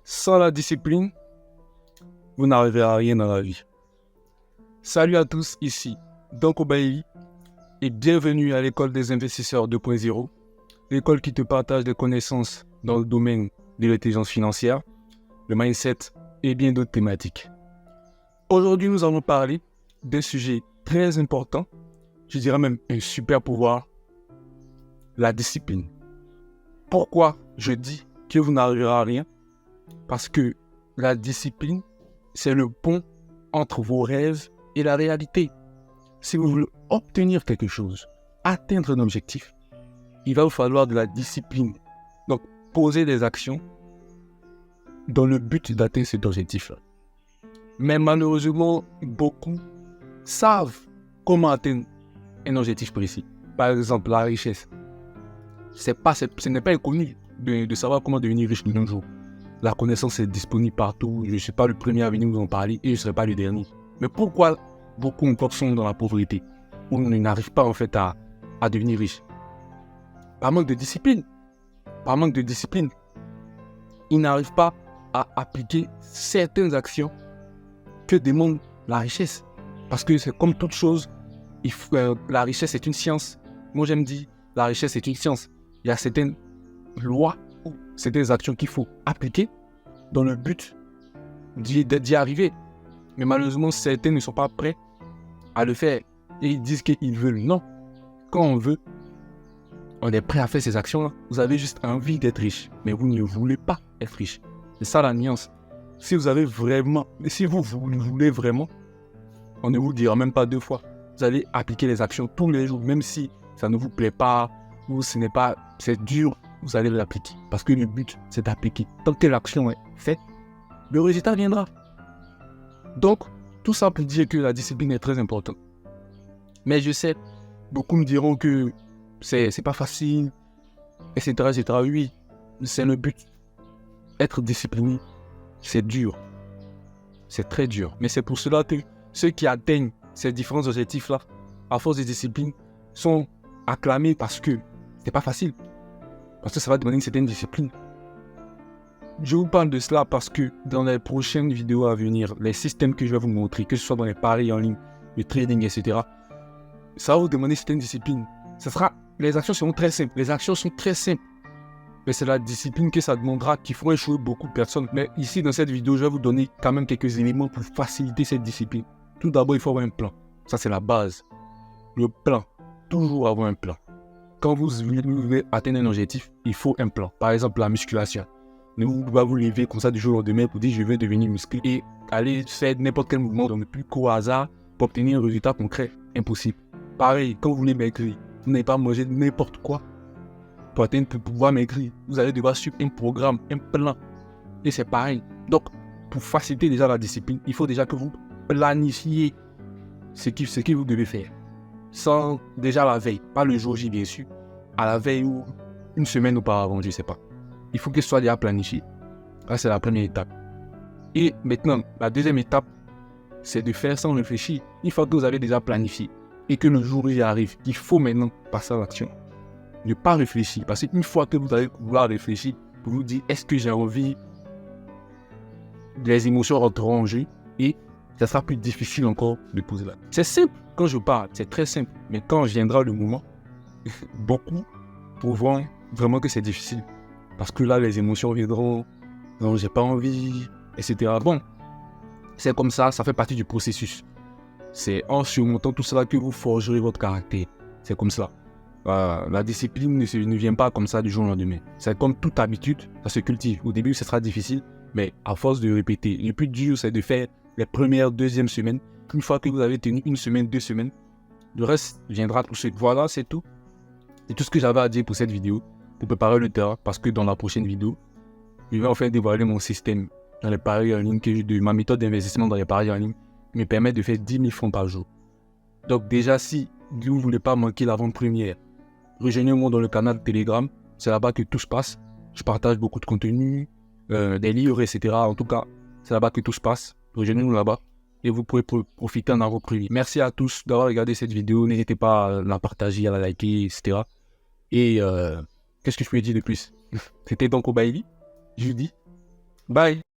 Sans la discipline, vous n'arriverez à rien dans la vie. Salut à tous, ici Donko Bailey et bienvenue à l'école des investisseurs 2.0, l'école qui te partage des connaissances dans le domaine de l'intelligence financière, le mindset et bien d'autres thématiques. Aujourd'hui, nous allons parler d'un sujet très important, je dirais même un super pouvoir, la discipline. Pourquoi je dis que vous n'arriverez à rien? Parce que la discipline, c'est le pont entre vos rêves et la réalité. Si vous voulez obtenir quelque chose, atteindre un objectif, il va vous falloir de la discipline. Donc, poser des actions dans le but d'atteindre cet objectif-là. Mais malheureusement, beaucoup savent comment atteindre un objectif précis. Par exemple, la richesse. Ce n'est pas inconnu de savoir comment devenir riche de nos jours. La connaissance est disponible partout. Je ne suis pas le premier à venir vous en parler et je ne serai pas le dernier. Mais pourquoi beaucoup encore sont dans la pauvreté ou n'arrivent pas en fait à devenir riches? Par manque de discipline. Par manque de discipline. Ils n'arrivent pas à appliquer certaines actions que demande la richesse. Parce que c'est comme toute chose, la richesse est une science. Moi j'aime dire, la richesse est une science. Il y a certaines lois ou certaines actions qu'il faut appliquer dans le but d'y arriver. Mais malheureusement, certains ne sont pas prêts à le faire. Et ils disent qu'ils veulent. Non. Quand on veut, on est prêt à faire ces actions-là. Vous avez juste envie d'être riche, mais vous ne voulez pas être riche. C'est ça la nuance. Si vous avez vraiment, si vous voulez vraiment, on ne vous le dira même pas deux fois. Vous allez appliquer les actions tous les jours, même si ça ne vous plaît pas ou c'est dur, vous allez l'appliquer. Parce que le but, c'est d'appliquer. Tant que l'action est faite, le résultat viendra. Donc, tout ça pour dire que la discipline est très importante. Mais je sais, beaucoup me diront que c'est pas facile, etc., etc. Oui, c'est le but. Être discipliné, c'est dur. C'est très dur. Mais c'est pour cela que ceux qui atteignent ces différents objectifs-là, à force de discipline, sont acclamés parce que c'est pas facile. Parce que ça va demander une certaine discipline. Je vous parle de cela parce que dans les prochaines vidéos à venir, les systèmes que je vais vous montrer, que ce soit dans les paris en ligne, le trading, etc., ça va vous demander une certaine discipline. Les actions seront très simples. Les actions sont très simples. Mais c'est la discipline que ça demandera qui fera échouer beaucoup de personnes. Mais ici, dans cette vidéo, je vais vous donner quand même quelques éléments pour faciliter cette discipline. Tout d'abord, il faut avoir un plan. Ça, c'est la base. Le plan. Toujours avoir un plan. Quand vous voulez atteindre un objectif, il faut un plan. Par exemple, la musculation. Ne vous pouvez pas vous lever comme ça du jour au lendemain pour dire je vais devenir musclé et aller faire n'importe quel mouvement dans le plus court hasard pour obtenir un résultat concret. Impossible. Pareil, quand vous voulez maigrir, vous n'avez pas mangé n'importe quoi pour pouvoir maigrir. Vous allez devoir suivre un programme, un plan. Et c'est pareil. Donc, pour faciliter déjà la discipline, il faut déjà que vous planifiez ce que vous devez faire. Sans déjà la veille, pas le jour J bien sûr, à la veille ou une semaine auparavant, je ne sais pas. Il faut que ce soit déjà planifié. Là, c'est la première étape. Et maintenant, la deuxième étape, c'est de faire sans réfléchir. Une fois que vous avez déjà planifié et que le jour J arrive, il faut maintenant passer à l'action. Ne pas réfléchir. Parce qu'une fois que vous allez vouloir réfléchir, vous vous dites, est-ce que j'ai envie? Les émotions rentreront en jeu et ça sera plus difficile encore de poser là. C'est simple. Quand je parle, c'est très simple. Mais quand viendra le moment, beaucoup trouveront vraiment que c'est difficile. Parce que là, les émotions viendront, non, j'ai pas envie, etc. Bon, c'est comme ça fait partie du processus. C'est en surmontant tout cela que vous forgerez votre caractère. C'est comme ça. La discipline ne vient pas comme ça du jour au lendemain. C'est comme toute habitude, ça se cultive. Au début, ce sera difficile, mais à force de répéter. Le plus dur, c'est de faire les premières, deuxième semaines. Une fois que vous avez tenu une semaine, 2 semaines, le reste viendra tout seul. Voilà, c'est tout. C'est tout ce que j'avais à dire pour cette vidéo, pour préparer le terrain, parce que dans la prochaine vidéo, je vais enfin dévoiler mon système dans les paris en ligne, ma méthode d'investissement dans les paris en ligne, qui me permet de faire 10 000 francs par jour. Donc déjà, si vous ne voulez pas manquer l'avant-première, rejoignez-moi dans le canal Telegram, c'est là-bas que tout se passe. Je partage beaucoup de contenu, des livres, etc. En tout cas, c'est là-bas que tout se passe. Rejoignez-nous là-bas et vous pourrez profiter en avant-première. Merci à tous d'avoir regardé cette vidéo. N'hésitez pas à la partager, à la liker, etc. Et qu'est-ce que je peux dire de plus? C'était Donko Bailey, jeudi. Bye.